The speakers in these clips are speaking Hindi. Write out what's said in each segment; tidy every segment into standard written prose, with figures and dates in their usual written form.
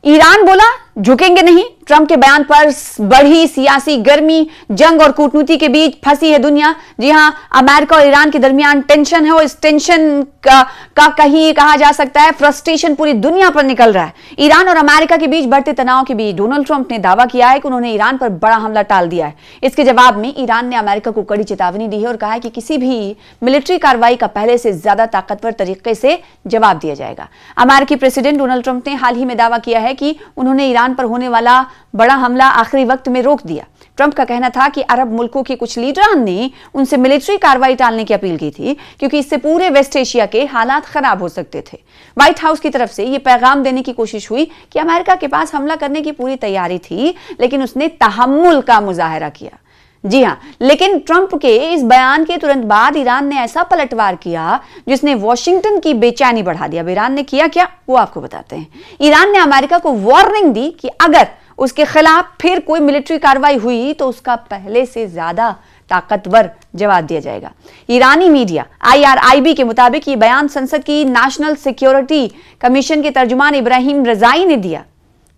ईरान बोला झुकेंगे नहीं। ट्रंप के बयान पर बढ़ी सियासी गर्मी, जंग और कूटनीति के बीच फंसी है दुनिया। जी हां, अमेरिका और ईरान के दरमियान टेंशन है और इस टेंशन का कहीं कहा जा सकता है फ्रस्ट्रेशन पूरी दुनिया पर निकल रहा है। ईरान और अमेरिका के बीच बढ़ते तनाव के बीच डोनाल्ड ट्रंप ने दावा किया है कि उन्होंने ईरान पर बड़ा हमला टाल दिया है। इसके जवाब में ईरान ने अमेरिका को कड़ी चेतावनी दी है और कहा है कि किसी भी मिलिट्री कार्रवाई का पहले से ज्यादा ताकतवर तरीके से जवाब दिया जाएगा। अमेरिकी प्रेसिडेंट डोनाल्ड ट्रंप ने हाल ही में दावा किया है कि उन्होंने ईरान पर होने वाला बड़ा हमला आखिरी वक्त में रोक दिया। ट्रंप का कहना था कि अरब मुल्कों के कुछ लीडरान ने उनसे मिलिट्री कार्रवाई टालने की अपील की थी क्योंकि इससे पूरे वेस्ट एशिया के हालात खराब हो सकते थे। व्हाइट हाउस की तरफ से यह पैगाम देने की कोशिश हुई कि अमेरिका के पास हमला करने की पूरी तैयारी थी, लेकिन उसने तहम्मुल का मुजाहरा किया। जी हां, लेकिन ट्रंप के इस बयान के तुरंत बाद ईरान ने ऐसा पलटवार किया जिसने वॉशिंगटन की बेचैनी बढ़ा दिया। अब ईरान ने किया क्या, वो आपको बताते हैं। ईरान ने अमेरिका को वार्निंग दी कि अगर उसके खिलाफ फिर कोई मिलिट्री कार्रवाई हुई तो उसका पहले से ज्यादा ताकतवर जवाब दिया जाएगा। ईरानी मीडिया IRIB के मुताबिक ये बयान संसद की नेशनल सिक्योरिटी कमीशन के तर्जुमान इब्राहिम रजाई ने दिया।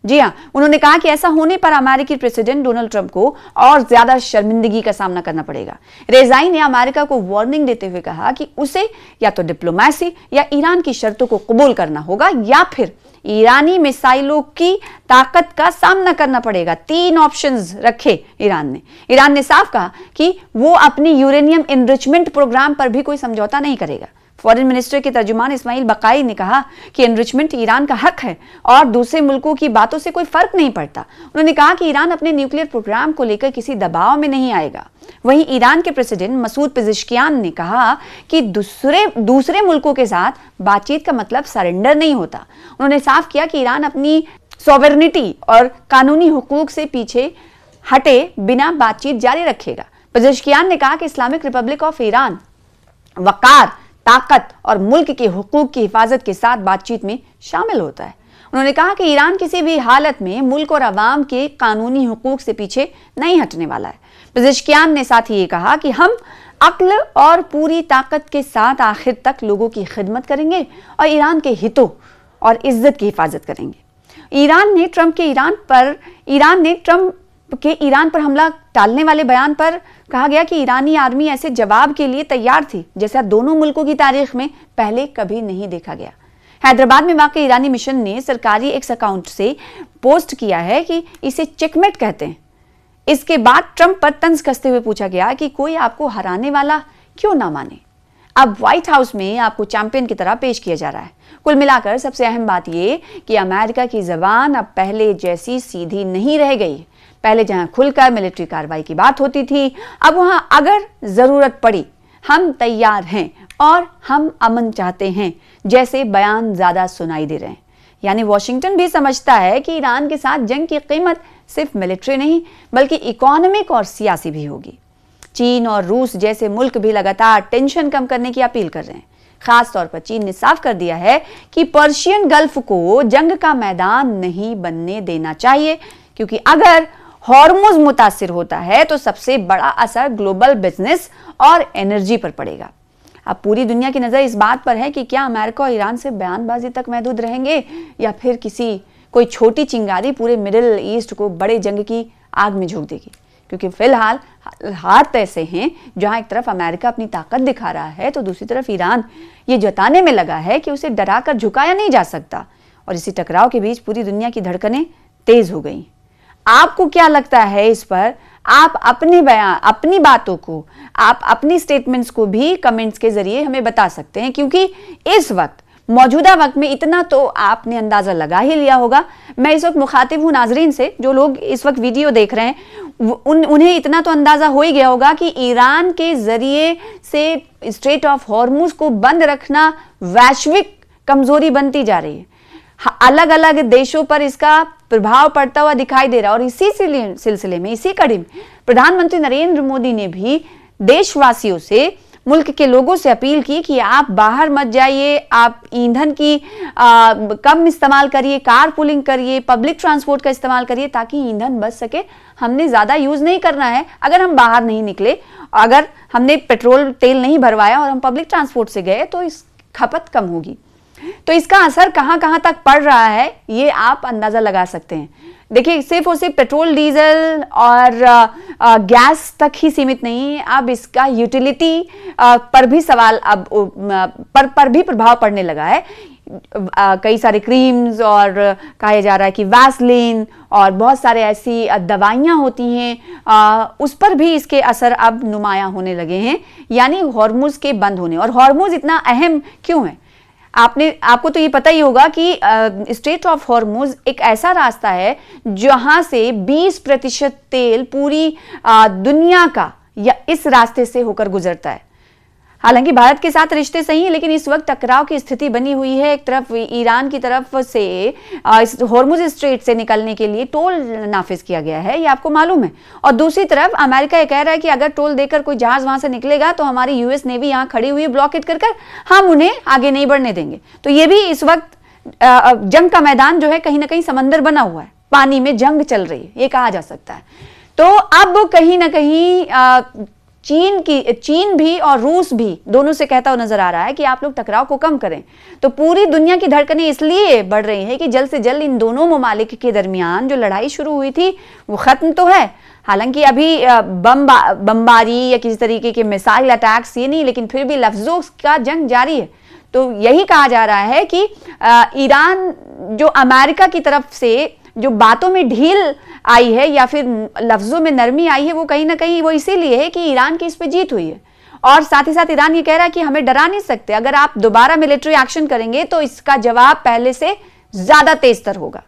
जी हां, उन्होंने कहा कि ऐसा होने पर अमेरिकी प्रेसिडेंट डोनाल्ड ट्रंप को और ज्यादा शर्मिंदगी का सामना करना पड़ेगा। रेजाई ने अमेरिका को वार्निंग देते हुए कहा कि उसे या तो डिप्लोमेसी या ईरान की शर्तों को कबूल करना होगा या फिर ईरानी मिसाइलों की ताकत का सामना करना पड़ेगा। 3 ऑप्शंस रखे ईरान ने साफ कहा कि वो अपनी यूरेनियम एनरिचमेंट प्रोग्राम पर भी कोई समझौता नहीं करेगा। फॉरेन मिनिस्टर के तर्जुमान इस्माइल बकाई ने कहा कि एनरिचमेंट ईरान का हक है और दूसरे मुल्कों की बातों से कोई फर्क नहीं पड़ता। उन्होंने कहा कि ईरान अपने न्यूक्लियर प्रोग्राम को लेकर किसी दबाव में नहीं आएगा। वहीं ईरान के प्रेसिडेंट मसूद पेज़ेश्कियान ने कहा कि दूसरे मुल्कों के साथ बातचीत का मतलब सरेंडर नहीं होता। उन्होंने साफ किया कि ईरान अपनी सॉवरेनिटी और कानूनी हुकूक से पीछे हटे बिना बातचीत जारी रखेगा। पेज़ेश्कियान ने कहा कि इस्लामिक रिपब्लिक ऑफ ईरान वकार, ताकत और मुल्क के हुकूक की हिफाजत के साथ बातचीत में शामिल होता है। उन्होंने कहा कि ईरान किसी भी हालत में मुल्क और अवाम के कानूनी हुकूक से पीछे नहीं हटने वाला है। पेज़ेश्कियान ने साथ ही ये कहा कि हम अक्ल और पूरी ताकत के साथ आखिर तक लोगों की खिदमत करेंगे और ईरान के हितों और इज्जत की हिफाजत करेंगे। ईरान ने ट्रंप के ईरान पर हमला टालने वाले बयान पर कहा गया कि ईरानी आर्मी ऐसे जवाब के लिए तैयार थी जैसा दोनों मुल्कों की तारीख में पहले कभी नहीं देखा गया। हैदराबाद में वाक़ई ईरानी मिशन ने सरकारी एक्स अकाउंट से पोस्ट किया है कि इसे चेकमेट कहते हैं। इसके बाद ट्रंप पर तंज कसते हुए पूछा गया कि कोई आपको हराने वाला क्यों ना माने। अब व्हाइट हाउस में आपको चैंपियन की तरह पेश किया जा रहा है। कुल मिलाकर सबसे अहम बात यह कि अमेरिका की जबान अब पहले जैसी सीधी नहीं रह गई। पहले जहां खुलकर मिलिट्री कार्रवाई की बात होती थी, अब वहां अगर जरूरत पड़ी हम तैयार हैं और हम अमन चाहते हैं जैसे बयान ज्यादा सुनाई दे रहे हैं। यानी वॉशिंगटन भी समझता है कि ईरान के साथ जंग की कीमत सिर्फ मिलिट्री नहीं बल्कि इकोनॉमिक और सियासी भी होगी। चीन और रूस जैसे मुल्क भी लगातार टेंशन कम करने की अपील कर रहे हैं। खास तौर पर चीन ने साफ कर दिया है कि पर्शियन गल्फ को जंग का मैदान नहीं बनने देना चाहिए, क्योंकि अगर हॉर्मुज मुतासिर होता है तो सबसे बड़ा असर ग्लोबल बिजनेस और एनर्जी पर पड़ेगा। अब पूरी दुनिया की नजर इस बात पर है कि क्या अमेरिका और ईरान से बयानबाजी तक महदूद रहेंगे या फिर कोई छोटी चिंगारी पूरे मिडिल ईस्ट को बड़े जंग की आग में झोंक देगी। क्योंकि फिलहाल हालात ऐसे हैं जहां एक तरफ अमेरिका अपनी ताकत दिखा रहा है तो दूसरी तरफ ईरान ये जताने में लगा है कि उसे डराकर झुकाया नहीं जा सकता। और इसी टकराव के बीच पूरी दुनिया की धड़कनें तेज हो गई। आपको क्या लगता है इस पर? आप अपने बयान, अपनी बातों को, आप अपनी स्टेटमेंट्स को भी कमेंट्स के जरिए हमें बता सकते हैं, क्योंकि इस वक्त मौजूदा वक्त में इतना तो आपने अंदाजा लगा ही लिया होगा। मैं इस वक्त मुखातिब हूं नाजरीन से, जो लोग इस वक्त वीडियो देख रहे हैं उन्हें इतना तो अंदाजा हो ही गया होगा कि ईरान के जरिए से स्ट्रेट ऑफ हॉर्मुज को बंद रखना वैश्विक कमजोरी बनती जा रही है। अलग अलग देशों पर इसका प्रभाव पड़ता हुआ दिखाई दे रहा है। और इसी सिलसिले में, इसी कड़ी में प्रधानमंत्री नरेंद्र मोदी ने भी देशवासियों से, मुल्क के लोगों से अपील की कि आप बाहर मत जाइए, आप ईंधन की कम इस्तेमाल करिए, कार पुलिंग करिए, पब्लिक ट्रांसपोर्ट का इस्तेमाल करिए ताकि ईंधन बच सके। हमने ज्यादा यूज नहीं करना है। अगर हम बाहर नहीं निकले, अगर हमने पेट्रोल तेल नहीं भरवाया और हम पब्लिक ट्रांसपोर्ट से गए तो इस खपत कम होगी। तो इसका असर कहां कहां तक पड़ रहा है ये आप अंदाजा लगा सकते हैं। देखिए, सिर्फ और सिर्फ पेट्रोल डीजल और गैस तक ही सीमित नहीं है, अब इसका यूटिलिटी पर भी सवाल अब पर भी प्रभाव पड़ने लगा है। कई सारे क्रीम्स और कहा जा रहा है कि वैसलीन और बहुत सारे ऐसी दवाइयां होती हैं, उस पर भी इसके असर अब नुमायां होने लगे हैं, यानी हॉर्मुज के बंद होने। और हॉर्मुज इतना अहम क्यों है? आपको तो ये पता ही होगा कि स्ट्रेट ऑफ हॉर्मुज एक ऐसा रास्ता है जहां से 20% तेल पूरी दुनिया का या इस रास्ते से होकर गुजरता है। हालांकि भारत के साथ रिश्ते सही है, लेकिन इस वक्त टकराव की स्थिति बनी हुई है। एक तरफ ईरान की तरफ से इस हॉर्मुज स्ट्रेट से निकलने के लिए टोल नाफिज किया गया है, ये आपको मालूम है, और दूसरी तरफ अमेरिका ये कह रहा है कि अगर टोल देकर कोई जहाज वहां से निकलेगा तो हमारी यूएस नेवी यहां खड़ी हुई है ब्लॉकेट कर हम उन्हें आगे नहीं बढ़ने देंगे। तो ये भी इस वक्त जंग का मैदान जो है कहीं ना कहीं समंदर बना हुआ है, पानी में जंग चल रही है, ये कहा जा सकता है। तो अब कहीं ना कहीं चीन भी और रूस भी दोनों से कहता हुआ नजर आ रहा है कि आप लोग टकराव को कम करें। तो पूरी दुनिया की धड़कनें इसलिए बढ़ रही हैं कि जल्द से जल्द इन दोनों ममालिक के दरमियान जो लड़ाई शुरू हुई थी वो खत्म तो है। हालांकि अभी बमबारी या किसी तरीके के मिसाइल अटैक्स ये नहीं, लेकिन फिर भी लफ्जों का जंग जारी है। तो यही कहा जा रहा है कि ईरान जो अमेरिका की तरफ से जो बातों में ढील आई है या फिर लफ्जों में नरमी आई है, वो कहीं ना कहीं वो इसीलिए है कि ईरान की इस पे जीत हुई है। और साथ ही साथ ईरान ये कह रहा है कि हमें डरा नहीं सकते, अगर आप दोबारा मिलिट्री एक्शन करेंगे तो इसका जवाब पहले से ज्यादा तेज तर होगा।